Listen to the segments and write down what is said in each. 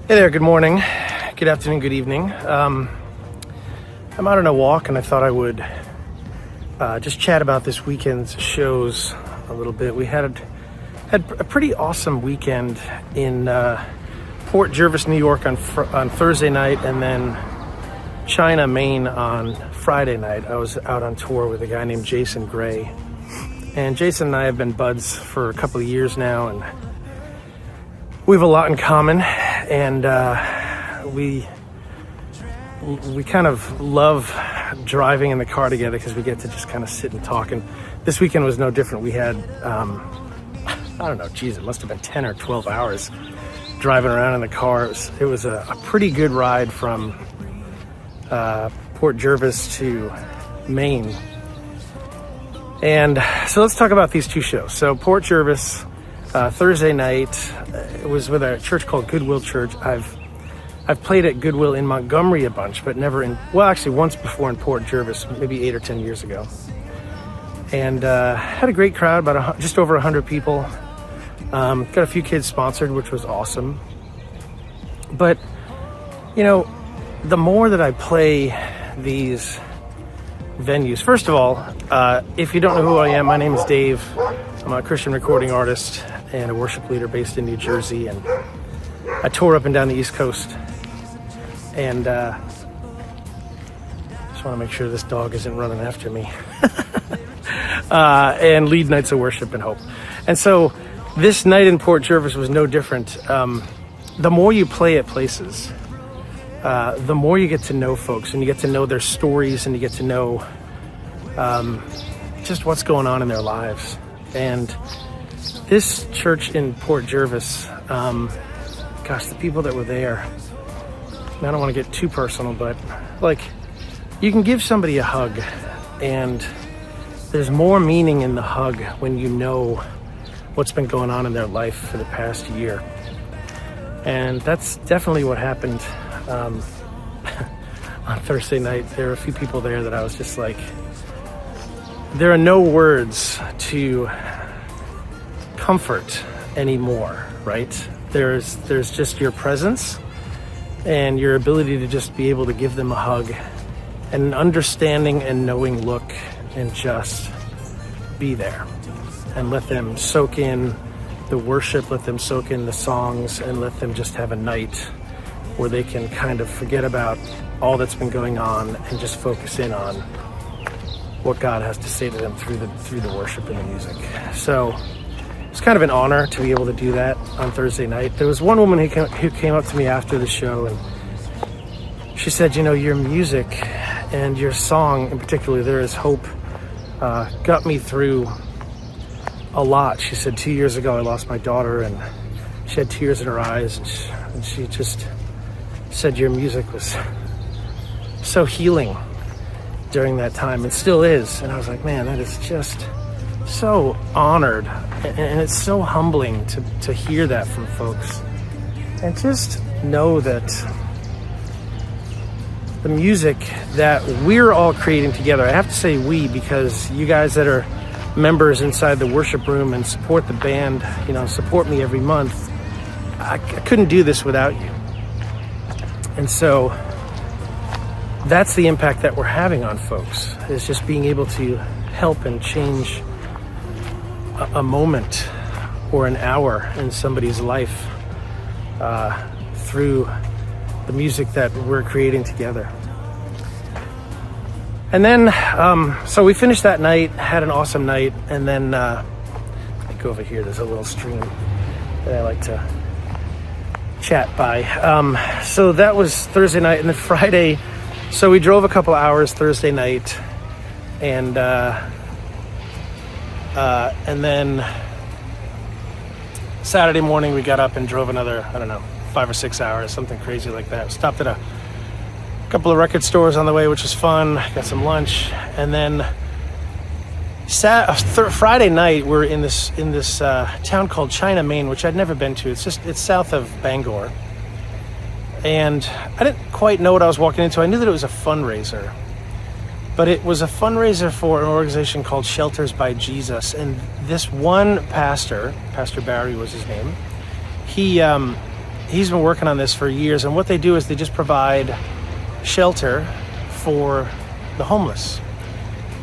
Hey there, good morning, good afternoon, good evening. I'm out on a walk and I thought I would just chat about this weekend's shows a little bit. We had a pretty awesome weekend in Port Jervis, New York on Thursday night, and then China, Maine on Friday night. I was out on tour with a guy named Jason Gray. And Jason and I have been buds for a couple of years now, and we have a lot in common, and we kind of love driving in the car together because we get to just kind of sit and talk. And this weekend was no different. We had, I don't know, geez, it must have been 10 or 12 hours driving around in the car. It was a pretty good ride from Port Jervis to Maine. And so let's talk about these two shows. So Port Jervis, Thursday night, it was with a church called Goodwill Church. I've played at Goodwill in Montgomery a bunch, but never actually once before in Port Jervis, maybe 8 or 10 years ago. And had a great crowd, about just over 100 people. Got a few kids sponsored, which was awesome. But, you know, the more that I play these venues, first of all, if you don't know who I am, my name is Dave. I'm a Christian recording artist and a worship leader based in New Jersey, and I tour up and down the East Coast. And just want to make sure this dog isn't running after me. And lead nights of worship and hope. And so this night in Port Jervis was no different. The more you play at places, the more you get to know folks, and you get to know their stories, and you get to know just what's going on in their lives. And this church in Port Jervis, gosh, the people that were there, I don't want to get too personal, but like, you can give somebody a hug, and there's more meaning in the hug when you know what's been going on in their life for the past year. And that's definitely what happened on Thursday night. There were a few people there that I was just like, there are no words to comfort anymore, right? There's just your presence and your ability to just be able to give them a hug and an understanding and knowing look, and just be there and let them soak in the worship, let them soak in the songs, and let them just have a night where they can kind of forget about all that's been going on and just focus in on what God has to say to them through the worship and the music. So it's kind of an honor to be able to do that on Thursday night. There was one woman who came up to me after the show, and she said, you know, your music and your song in particular, There Is Hope, got me through a lot. She said 2 years ago I lost my daughter, and she had tears in her eyes, and she just said your music was so healing during that time, and still is. And I was like, man, that is just so honored, and it's so humbling to hear that from folks, and just know that the music that we're all creating together, I have to say we, because you guys that are members inside the worship room and support the band, you know, support me every month, I couldn't do this without you. And so that's the impact that we're having on folks, is just being able to help and change a moment or an hour in somebody's life through the music that we're creating together. And then, so we finished that night, had an awesome night, and then let me go over here. There's a little stream that I like to chat by. So that was Thursday night, and then Friday, so we drove a couple hours Thursday night, and then Saturday morning we got up and drove another, 5 or 6 hours, something crazy like that. Stopped at a couple of record stores on the way, which was fun. Got some lunch, and then Friday night we're in this town called China, Maine, which I'd never been to. It's south of Bangor, and I didn't quite know what I was walking into. I knew that it was a fundraiser, but it was a fundraiser for an organization called Shelters by Jesus. And this one pastor, Pastor Barry was his name, he he's been working on this for years, and what they do is they just provide shelter for the homeless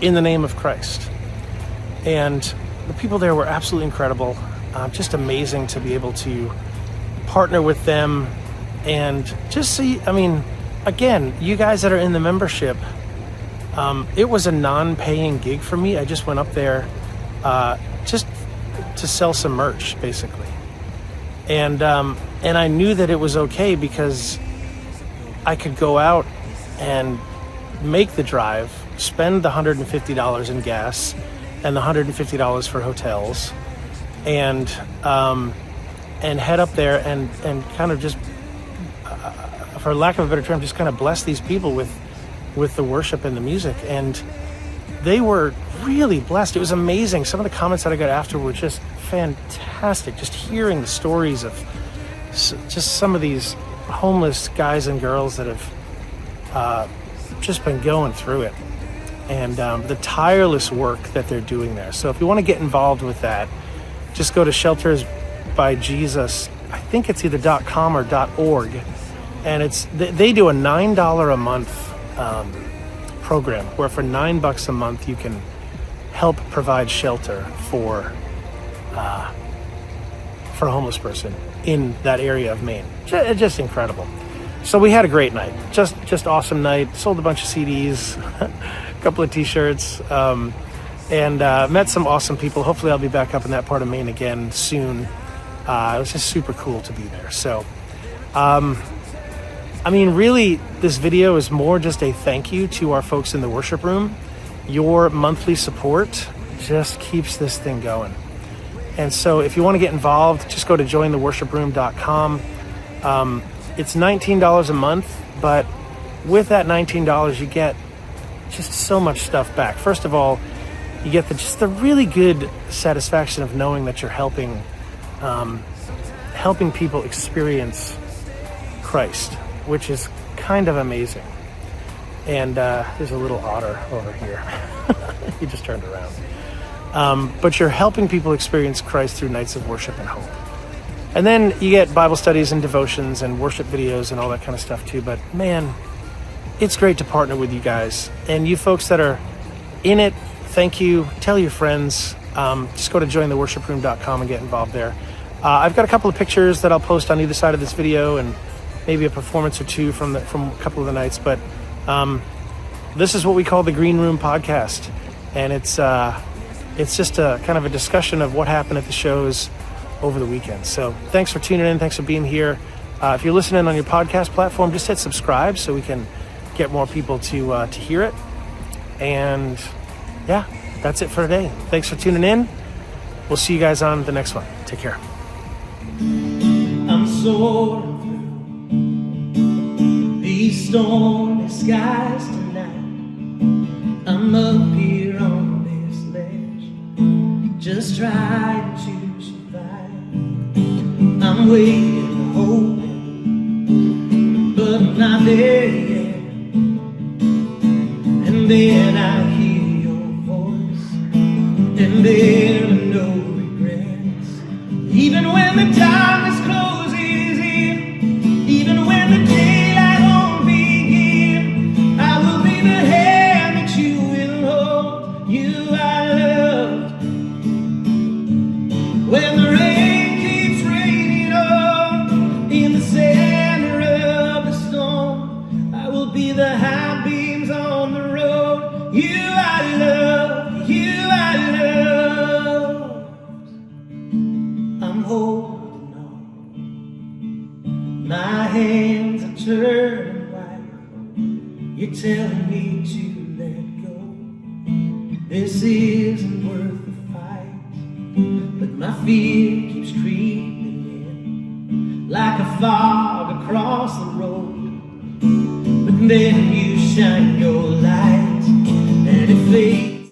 in the name of Christ. And the people there were absolutely incredible, just amazing to be able to partner with them and just see, I mean, again, you guys that are in the membership, it was a non-paying gig for me. I just went up there just to sell some merch, basically. And I knew that it was okay because I could go out and make the drive, spend the $150 in gas and the $150 for hotels, and head up there and kind of just, for lack of a better term, just kind of bless these people with the worship and the music. And they were really blessed. It was amazing. Some of the comments that I got after were just fantastic. Just hearing the stories of just some of these homeless guys and girls that have just been going through it, and the tireless work that they're doing there. So if you want to get involved with that, just go to Shelters by Jesus. I think it's either .com or .org, and they do a $9 a month program where for $9 a month you can help provide shelter for a homeless person in that area of Maine. Just incredible. So we had a great night, just awesome night. Sold a bunch of CDs, a couple of t-shirts, and met some awesome people. Hopefully I'll be back up in that part of Maine again soon. It was just super cool to be there. So, I mean, really, this video is more just a thank you to our folks in the worship room. Your monthly support just keeps this thing going. And so if you want to get involved, just go to jointheworshiproom.com. It's $19 a month, but with that $19, you get just so much stuff back. First of all, you get just the really good satisfaction of knowing that you're helping people experience Christ, which is kind of amazing. And there's a little otter over here. He just turned around. But you're helping people experience Christ through nights of worship and hope. And then you get Bible studies and devotions and worship videos and all that kind of stuff too. But man, it's great to partner with you guys. And you folks that are in it, thank you. Tell your friends. Just go to jointheworshiproom.com and get involved there. I've got a couple of pictures that I'll post on either side of this video, and maybe a performance or two from a couple of the nights. But this is what we call the Green Room Podcast. And it's just a kind of a discussion of what happened at the shows over the weekend. So thanks for tuning in. Thanks for being here. If you're listening on your podcast platform, just hit subscribe so we can get more people to hear it. And yeah, that's it for today. Thanks for tuning in. We'll see you guys on the next one. Take care. I'm soaring through these stormy skies tonight. I'm up here on this ledge, just trying to survive. I'm waiting, hoping, but I'm not there yet. And then I hear your voice, and there are no regrets. Even when the darkness closes in, even when the daylight won't begin, I will be the hand that you will hold. You I loved. When the rain keeps raining on in the center of the storm, I will be the high beams on the road. You I love, you I love. I'm holding on, my hands are turning white. You're telling me to let go. This isn't worth the fight, but my fear keeps creeping in like a fog across the road. But then you shine your light.